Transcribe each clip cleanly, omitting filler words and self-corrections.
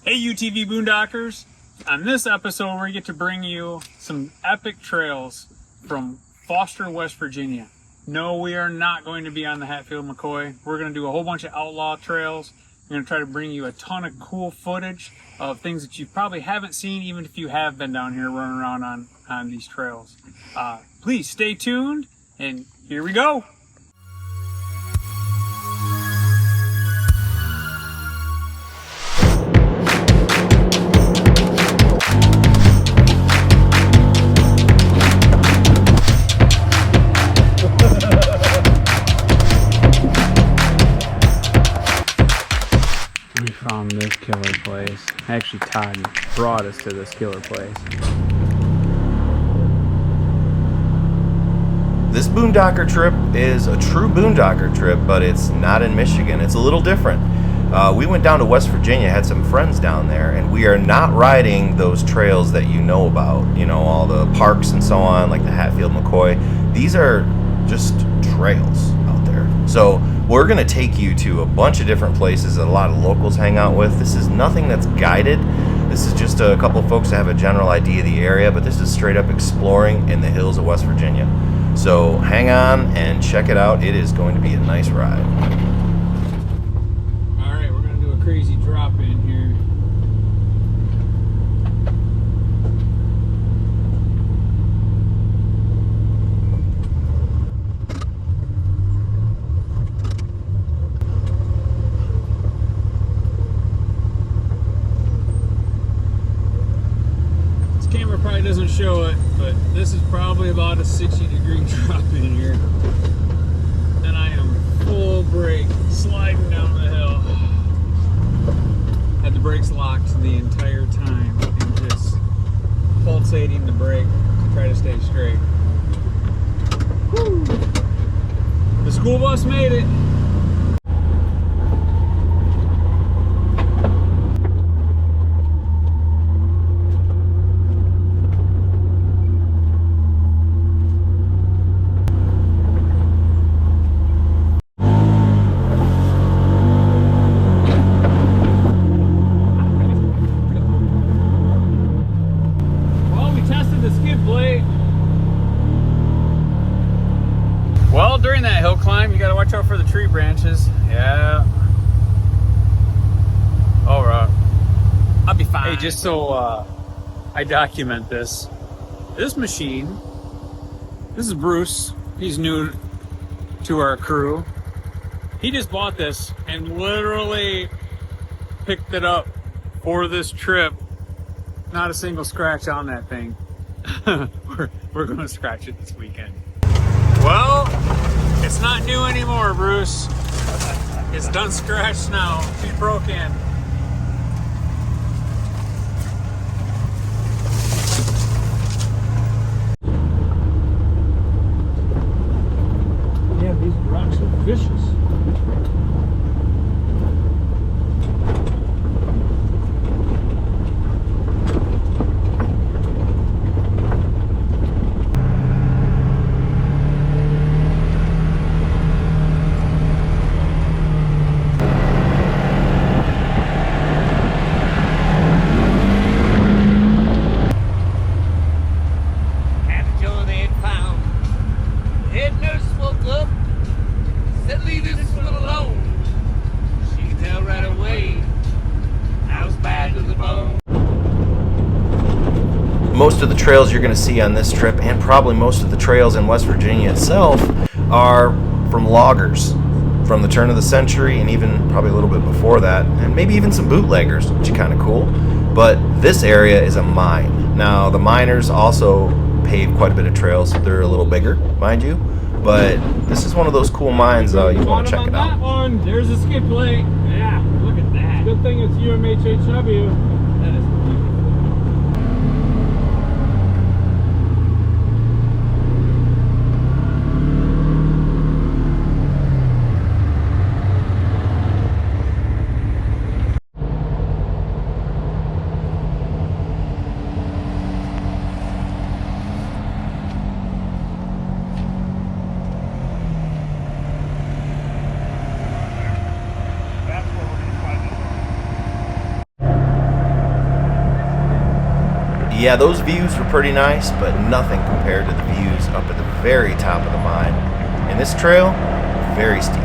Hey UTV Boondockers, on this episode we get to bring you some epic trails from Foster, West Virginia. No, we are not going to be on the Hatfield and McCoy. We're going to do a whole bunch of outlaw trails. We're going to try to bring you a ton of cool footage of things that you probably haven't seen, even if you have been down here running around on these trails. Please stay tuned, and here we go. Found this killer place. Actually, Todd brought us to this killer place. This Boondocker trip is a true Boondocker trip, but it's not in Michigan. It's a little different. We went down to West Virginia, had some friends down there, and we are not riding those trails that you know about. You know, all the parks and so on, like the Hatfield McCoy. These are just trails out there. So we're going to take you to a bunch of different places that a lot of locals hang out with. This is nothing that's guided. This is just a couple of folks that have a general idea of the area, but this is straight up exploring in the hills of West Virginia. So hang on and check it out. It is going to be a nice ride. All right, we're going to do a crazy drop in here. Camera probably doesn't show it, but this is probably about a 60-degree drop in here, and I am full brake sliding down the hill. Had the brakes locked the entire time and just pulsating the brake to try to stay straight. Woo. The school bus made it. Well, during that hill climb, you gotta watch out for the tree branches. Yeah. All right. I'll be fine. Hey, just so I document this. This machine, this is Bruce. He's new to our crew. He just bought this and literally picked it up for this trip. Not a single scratch on that thing. We're gonna scratch it this weekend. Well, it's not new anymore, Bruce. It's done scratched now. She's broken. Yeah, these rocks are vicious. Most of the trails you're going to see on this trip, and probably most of the trails in West Virginia itself, are from loggers from the turn of the century, and even probably a little bit before that, and maybe even some bootleggers, which is kind of cool. But this area is a mine. Now, the miners also pave quite a bit of trails. They're a little bigger, mind you, but this is one of those cool mines. You want to check it out. That one, there's a skid plate. Yeah, look at that. Good thing it's UMHHW. That is beautiful. Yeah, those views were pretty nice, but nothing compared to the views up at the very top of the mine. And this trail, very steep.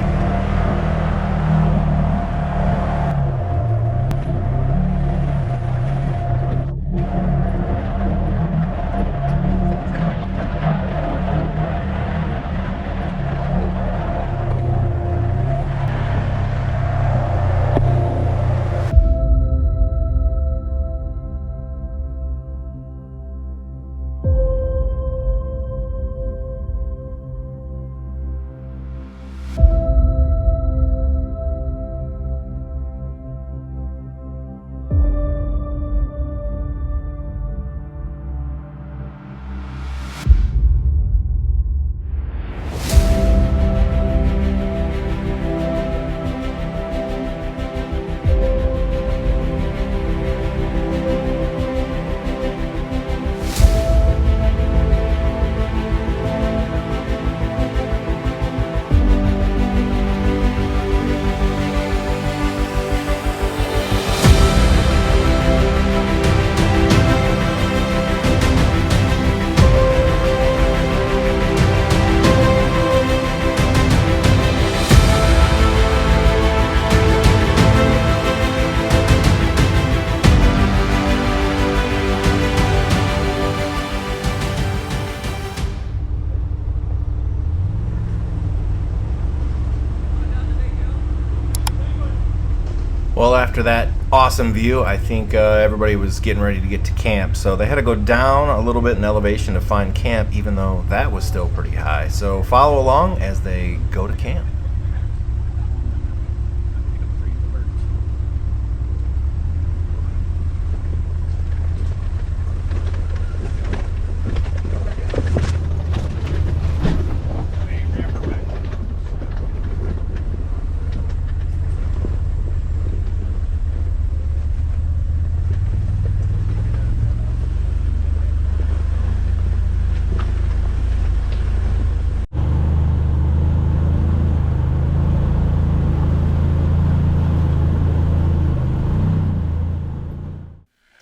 Well, after that awesome view, I think everybody was getting ready to get to camp. So they had to go down a little bit in elevation to find camp, even though that was still pretty high. So follow along as they go to camp.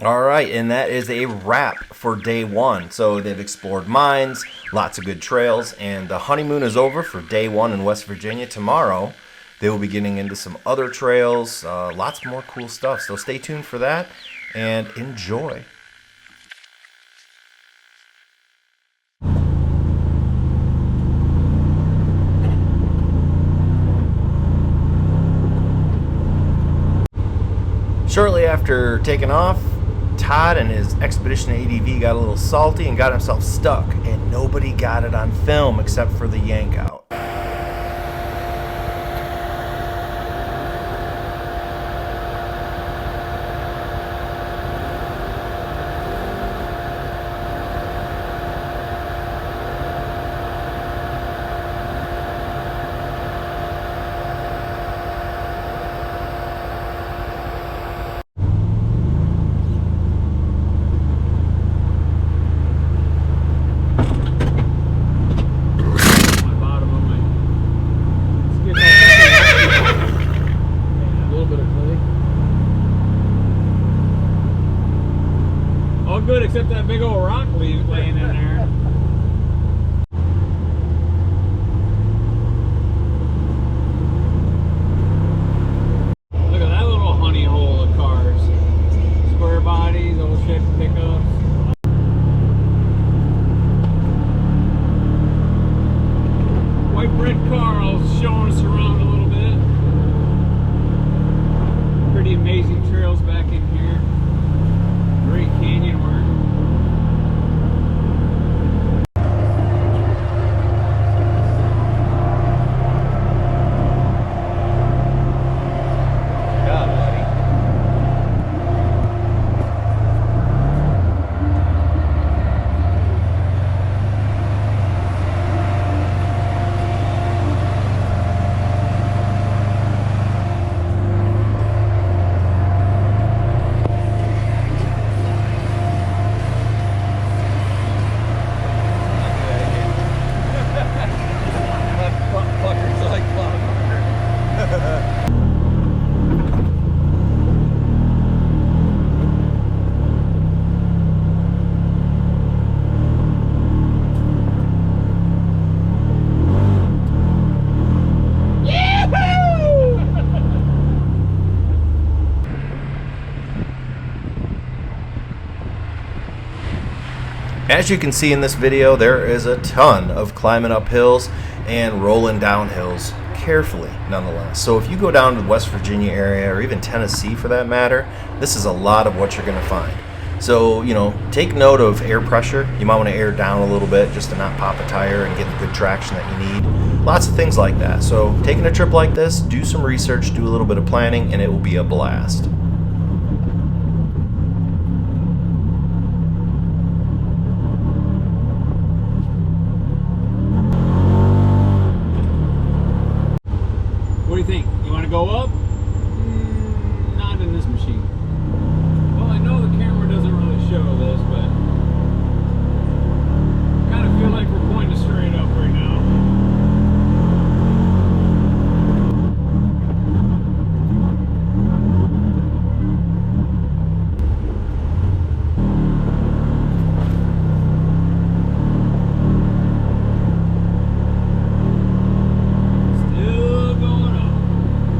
All right, and that is a wrap for day one. So they've explored mines, lots of good trails, and the honeymoon is over for day one in West Virginia. Tomorrow, they will be getting into some other trails, lots more cool stuff. So stay tuned for that and enjoy. Shortly after taking off, Todd and his Expedition ATV got a little salty and got himself stuck, and nobody got it on film except for the yank out. Good, except that big old rock laying in there. Look at that little honey hole of cars. Square bodies, old shaped pickups. White bread Carl's showing us around a little bit. Pretty amazing trails back in here. Great canyon work. As you can see in this video, there is a ton of climbing up hills and rolling down hills carefully nonetheless. So if you go down to the West Virginia area, or even Tennessee for that matter, this is a lot of what you're going to find. So, you know, take note of air pressure. You might want to air down a little bit just to not pop a tire and get the good traction that you need. Lots of things like that. So taking a trip like this, do some research, do a little bit of planning, and it will be a blast. What do you think? You want to go up? Not in this machine. Well, I know the camera doesn't really show this, but I kind of feel like we're pointing straight up right now.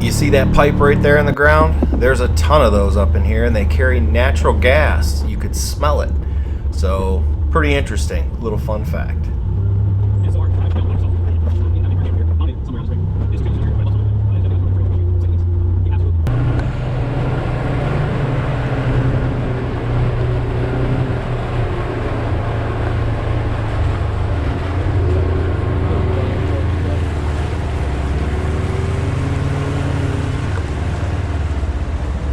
You see that pipe right there in the ground? There's a ton of those up in here, and they carry natural gas. You could smell it. So, pretty interesting. Little fun fact.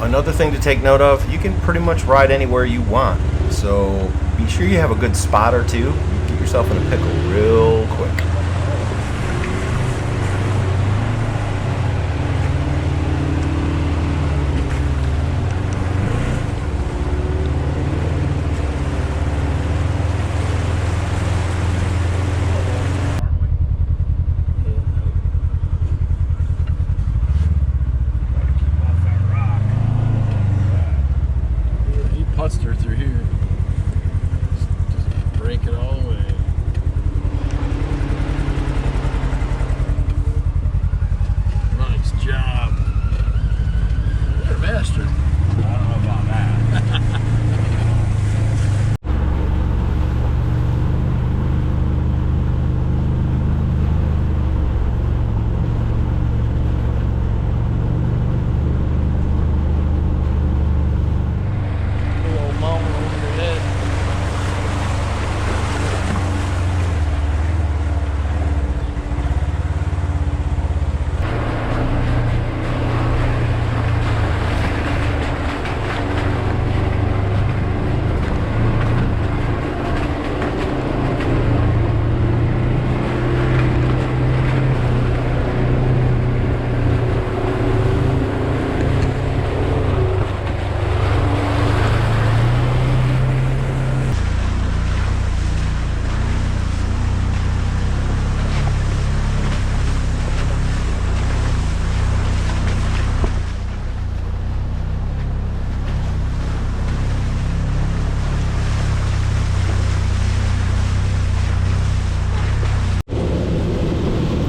Another thing to take note of, you can pretty much ride anywhere you want. So be sure you have a good spot or two. You can get yourself in a pickle real quick. Putzed her through here. Just break it all the way. Nice job. You're a master. I don't know about that.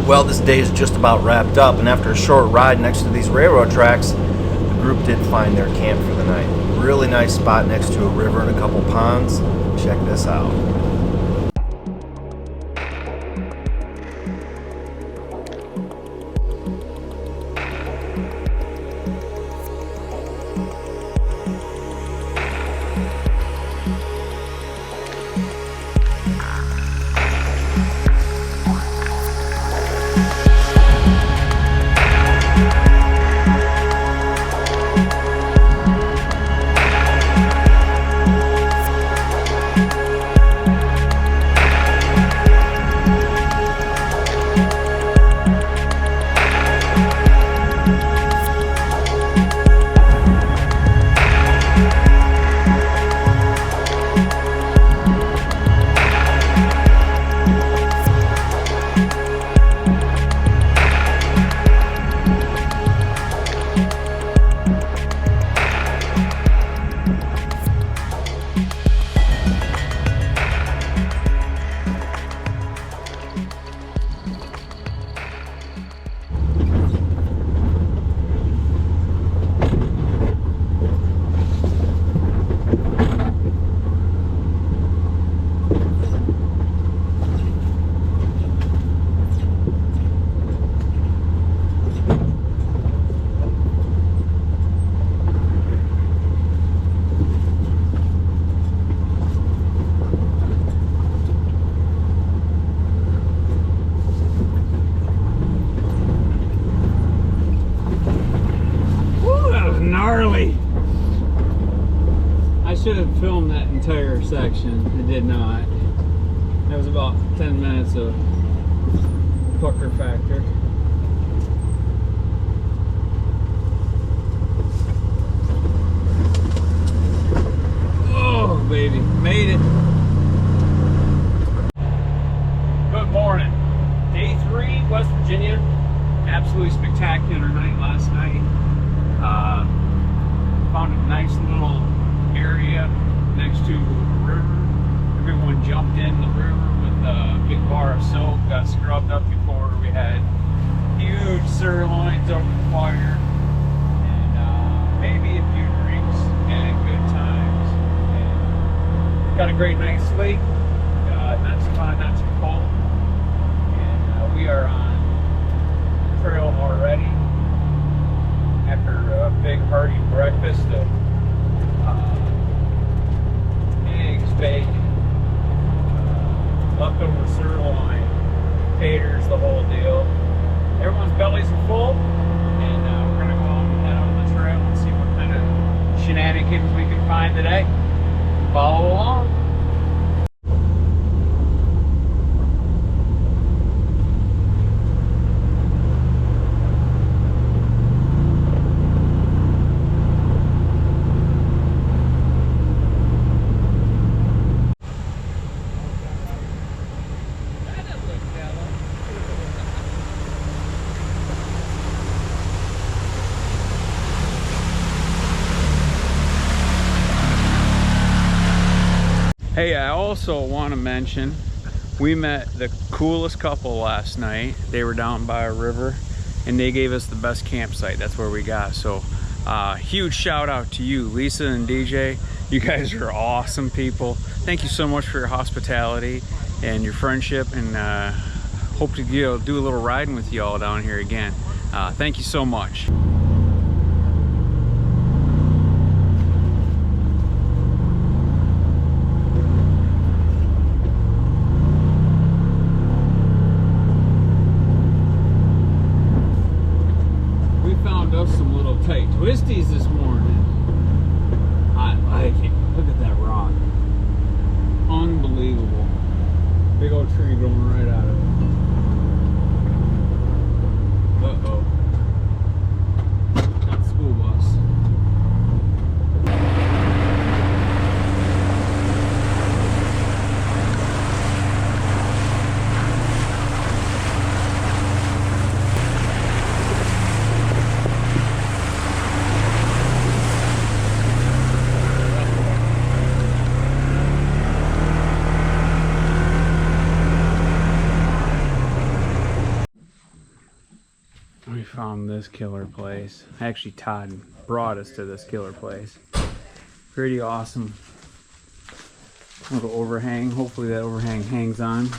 Well, this day is just about wrapped up, and after a short ride next to these railroad tracks, the group did find their camp for the night. Really nice spot next to a river and a couple ponds. Check this out. should have filmed that entire section. I did not. That was about 10 minutes of pucker factor. Oh, baby, made it. Good morning. Day 3, West Virginia. Absolutely spectacular night last night. Found a nice little area next to a river. Everyone jumped in the river with a big bar of soap, got scrubbed up before. We had huge sirloins over the fire, and maybe a few drinks and good times. And got a great night's sleep. Not too hot, not too cold. And we are on trail already after a big hearty breakfast of eggs, bacon, leftover sirloin, taters, the whole deal. Everyone's bellies are full, and we're gonna go and head on the trail and see what kind of shenanigans we can find today. Follow along. Hey, I also want to mention we met the coolest couple last night. They were down by a river and they gave us the best campsite. That's where we got. So huge shout out to you, Lisa and DJ. You guys are awesome people. Thank you so much for your hospitality and your friendship, and hope to do a little riding with you all down here again. Thank you so much. Some little tight twisties this morning. I like it. Look at that rock. Unbelievable. Big old tree growing right out of it. Uh-oh. Got the school bus. We found this killer place. Actually, Todd brought us to this killer place. Pretty awesome little overhang. Hopefully that overhang hangs on.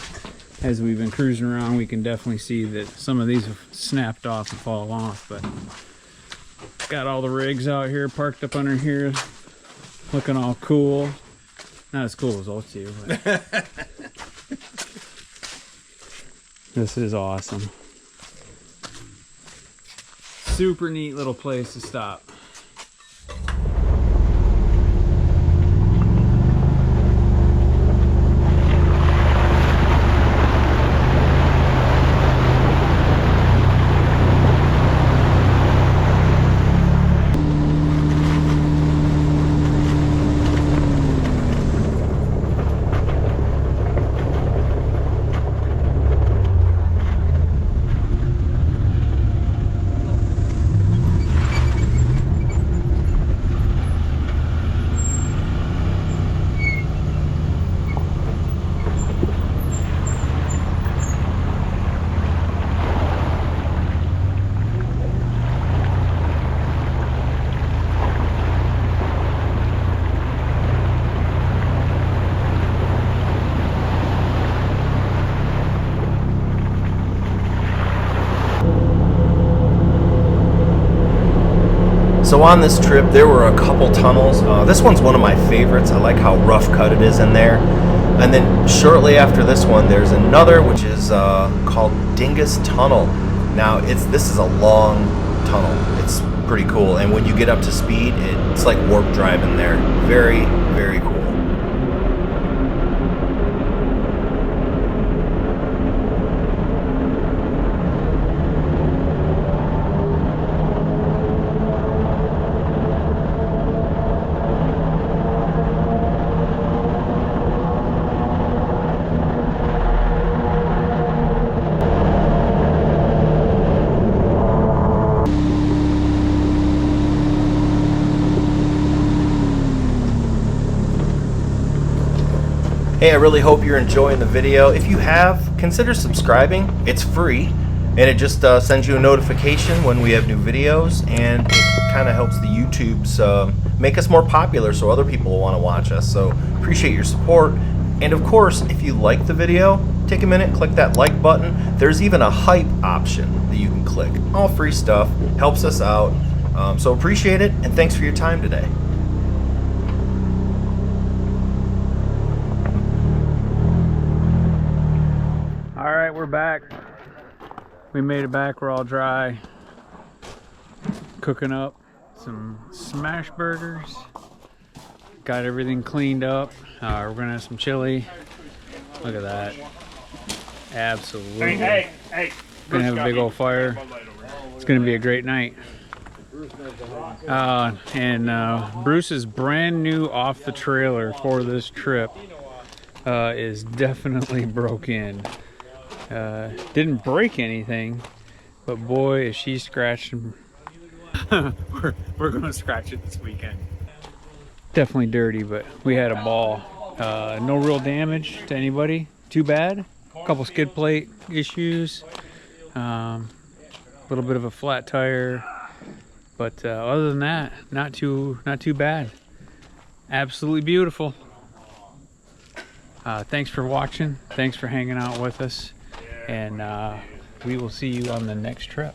As we've been cruising around, we can definitely see that some of these have snapped off and fallen off, but got all the rigs out here parked up under here looking all cool. Not as cool as OTU, but this is awesome. Super neat little place to stop. So on this trip, there were a couple tunnels. This one's one of my favorites. I like how rough cut it is in there. And then shortly after this one, there's another which is called Dingus Tunnel. Now, this is a long tunnel. It's pretty cool. And when you get up to speed, it's like warp driving there. Very, very cool. Hey, I really hope you're enjoying the video. If you have, consider subscribing. It's free, and it just sends you a notification when we have new videos, and it kind of helps the YouTubes make us more popular so other people will want to watch us. So appreciate your support. And of course, if you like the video, take a minute, click that like button. There's even a hype option that you can click. All free stuff, helps us out. So appreciate it, and thanks for your time today. Alright, we're back. We made it back, we're all dry. Cooking up some smash burgers. Got everything cleaned up. We're gonna have some chili. Look at that. Absolutely. Hey. Gonna have a big old fire. It's gonna be a great night. Bruce's brand new off the trailer for this trip is definitely broke in. Didn't break anything, but boy, is she scratching. we're gonna scratch it this weekend. Definitely dirty, but we had a ball. No real damage to anybody. Too bad. A couple skid plate issues. A little bit of a flat tire, but other than that, not too bad. Absolutely beautiful. Thanks for watching. Thanks for hanging out with us. And we will see you on the next trip.